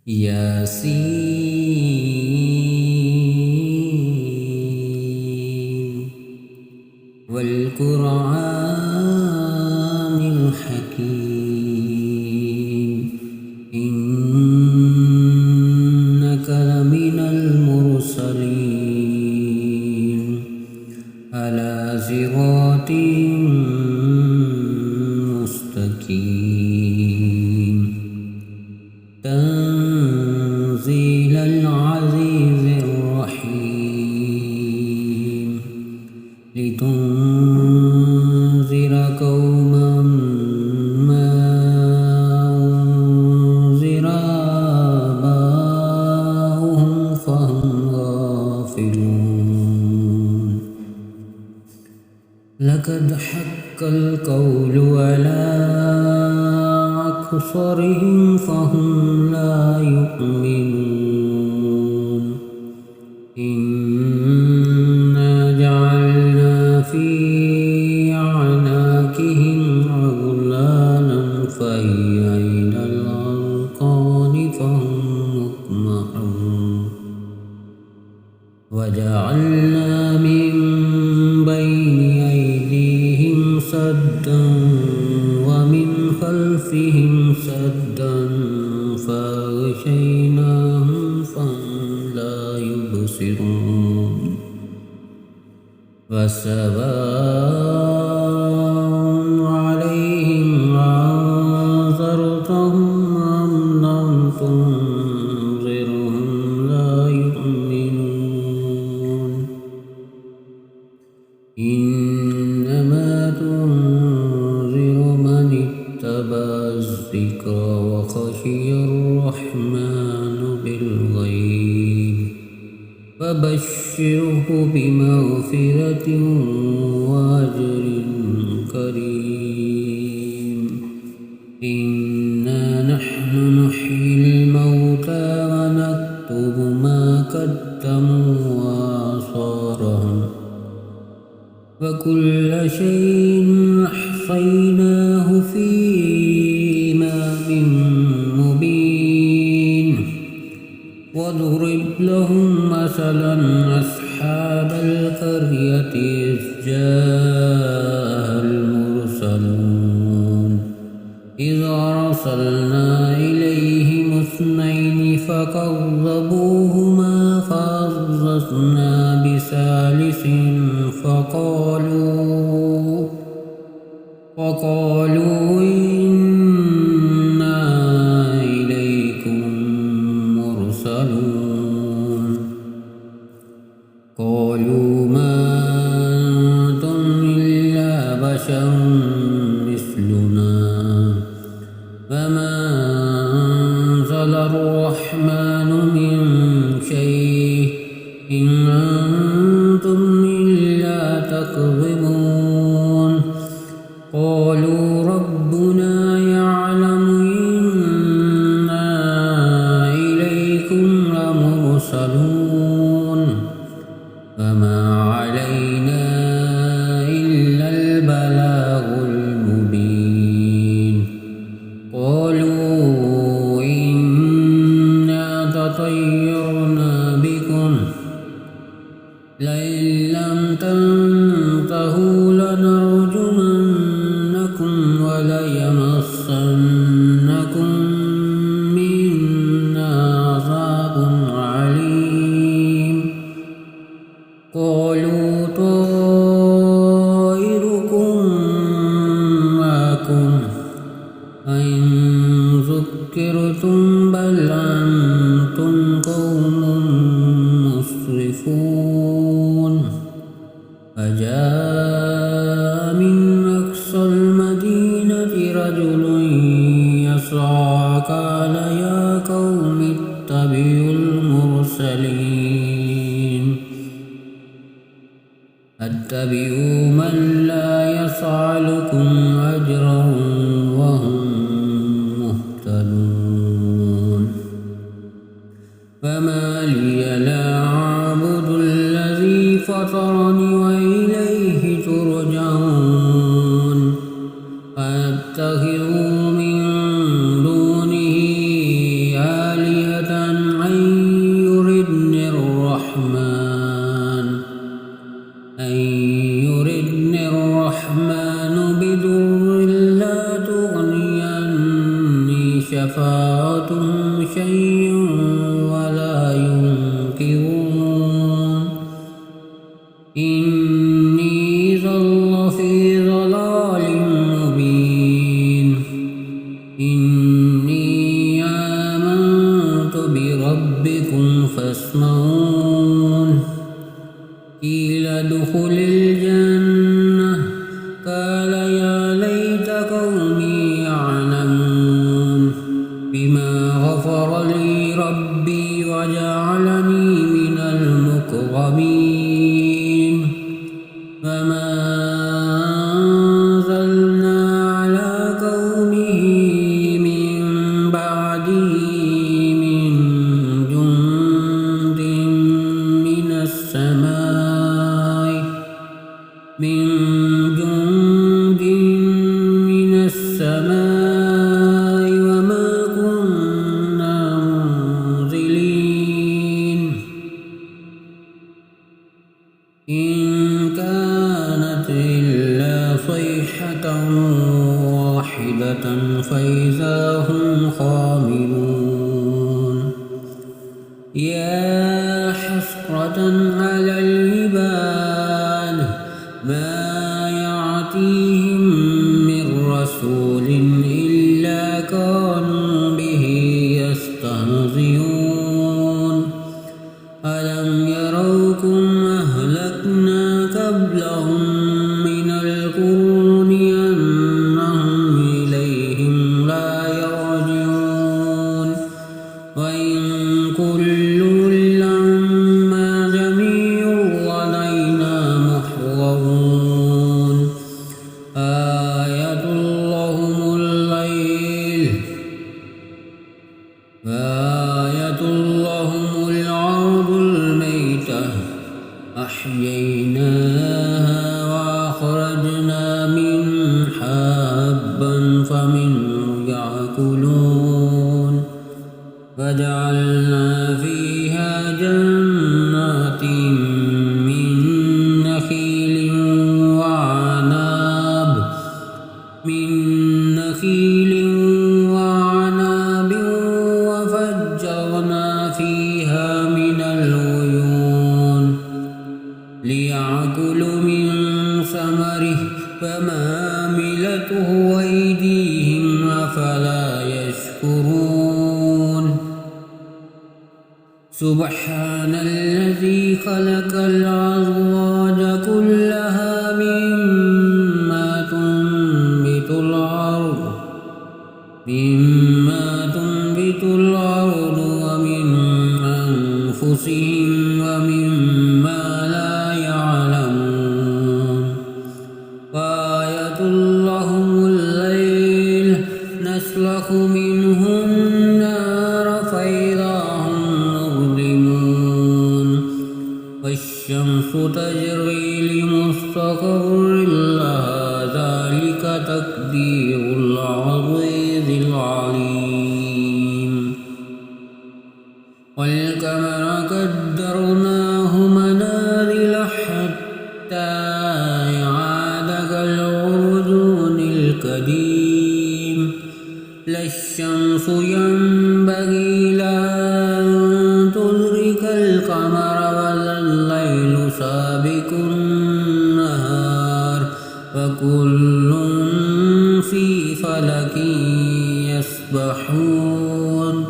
ياسين والقرآن الحكيم إنك لمن المرسلين على صراط مستقيم تنزيل العزيز الرحيم لتنذر قوما ما أنذر آباؤهم فهم غافلون لقد حق القول على أكثرهم فهم لا يؤمنون إنا جعلنا في أعناقهم أغلالا فهي إلى الأذقان فهم مقمحون وجعلنا من بين أيديهم سدا ومن خلفهم سدا فأغشيناهم فهم لا يبصرون وسواء عليهم أنذرتهم أم لم تنذرهم لا يؤمنون إنما تنذر من اتبع الذكر وخشي الرحمن بالغيب فبشره بمغفرة وأجر كريم إنا نحن نحيي الموتى ونكتب ما قدموا وآثارهم وكل شيء أحصيناه في إمام مبين واضرب لهم مثلا أصحاب القرية إذ جاءها المرسلون إذ أرسلنا إليهم اثنين فكذبوهما فعززنا بثالث فقالوا إنا إليكم مرسلون قالوا ما أنتم إلا بشر مثلنا وما أنزل الرحمن من شيء إن أنتم إلا تكذبون قالوا ربنا يعلم إنا إليكم لمرسلون فما علينا إلا البلاغ المبين قالوا إنا تطيرنا بكم لئن لم تنتهوا لنرجمنكم وليمسنكم منا عذاب عليم قالوا طائركم معكم أئن ذكرتم بل أنتم قوم مسرفون فجاء من أقصى المدينة رجل يسعى قال يا قوم اتبعوا المرسلين اتبعوا من لا يسألكم أجرا وهم مهتدون فما لي لا أعبد الذي فطرني وإليه ترجعون أتخذ من دونه آلهة فاتهم شيء ولا ينكرون إني لفي ضلال مبين إني آمنت بربكم فاسمعون قيل ادخل الجنة قال يا ليت قومي يعلمون بما غفر لي ربي وجعلني من المكرمين فما أنزلنا على قومه من بعده من جند من السماء وما كنا منزلين إن كانت إلا صيحة واحدة فإذا هم خامدون يا حسرة على العباد ما يأتيهم من رسول إلا كانوا به يستهزئون ألم يروكم أهلكنا قبلهم من القرون أنهم إليهم لا يرجعون وإن كل لما جميع لدينا محضرون آية اللهم الأرض الميتة أحييناها وأخرجنا منها حبا فمنه يأكلون وجعلنا فيها جنات من نخيل وعناب وفجرنا فيها من العيون ليأكلوا من ثمره فما عملته أيديهم أفلا يشكرون سبحان الذي خلق الأزواج كلها مما تنبت الأرض ومن أنفسهم ومما لا يعلمون وآية لهم الليل نسلخ منه النار فإذا هم مظلمون والشمس تجري لمستقر لها ذلك تقدير العزيز العليم والقمر قدرناه منازل حتى عاد كالعرجون القديم لا الشمس ينبغي لها أن تدرك القمر ولا الليل سابق النهار وكل في فلك يسبحون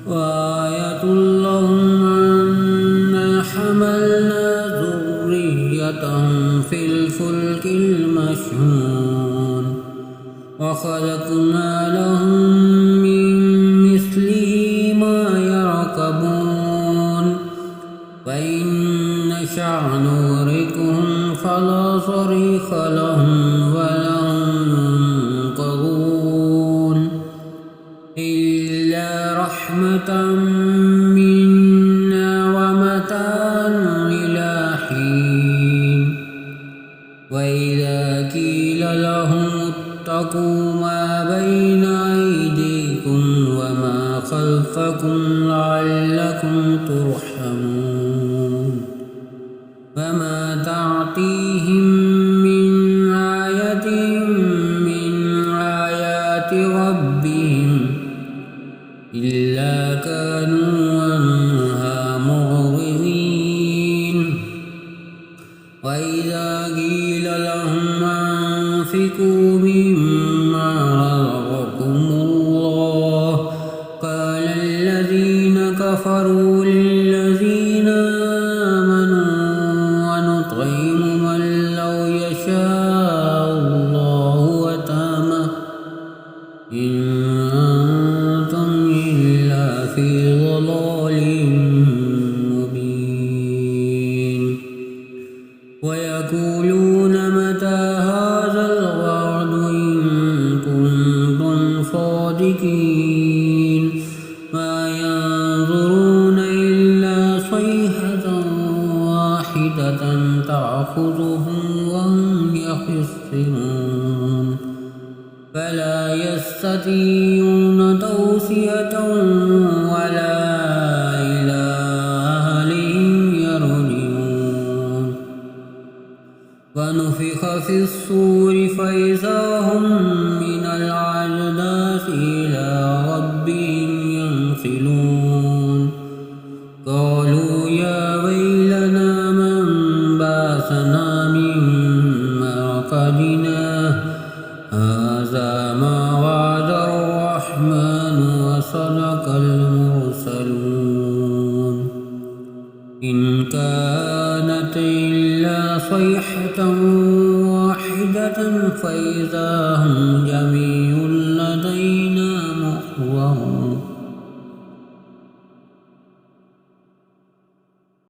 وآية لهم أنا حملنا ذريتهم في الفلك المشحون وخلقنا لهم من مثله ما يركبون وإن نشأ نغرقهم فلا صريخ لهم ولا هم ينقذون إلا رحمة منا ومتاعا إلى حين وإذا قيل لهم اتقوا ما بين أيديكم وما خلفكم لعلكم ترحمون وما تعطيهم من آية من آيات ربهم إلا كانوا عنها معرضين وإذا قيل لهم أنفقوا مما رزقكم الله قال الذين كفروا للذين آمنوا ونطعم من لو يشاء الله وتامه إن أنتم إلا في ضلال مبين ويقولون متى هذا الوعد إن كنتم صادقين ما ينظرون إلا صيحة واحدة تأخذهم وهم يخصمون فلا يستطيعون توصية ولا إلى أهلهم يرجعون ونفخ في الصور فإذا هم من الأجداث إلى ربهم ينسلون قالوا يا ويلنا من بعثنا من مرقدنا هذا ما وعد الرحمن وصدق المرسلون إن كانت إلا صيحة واحدة فإذا هم جميع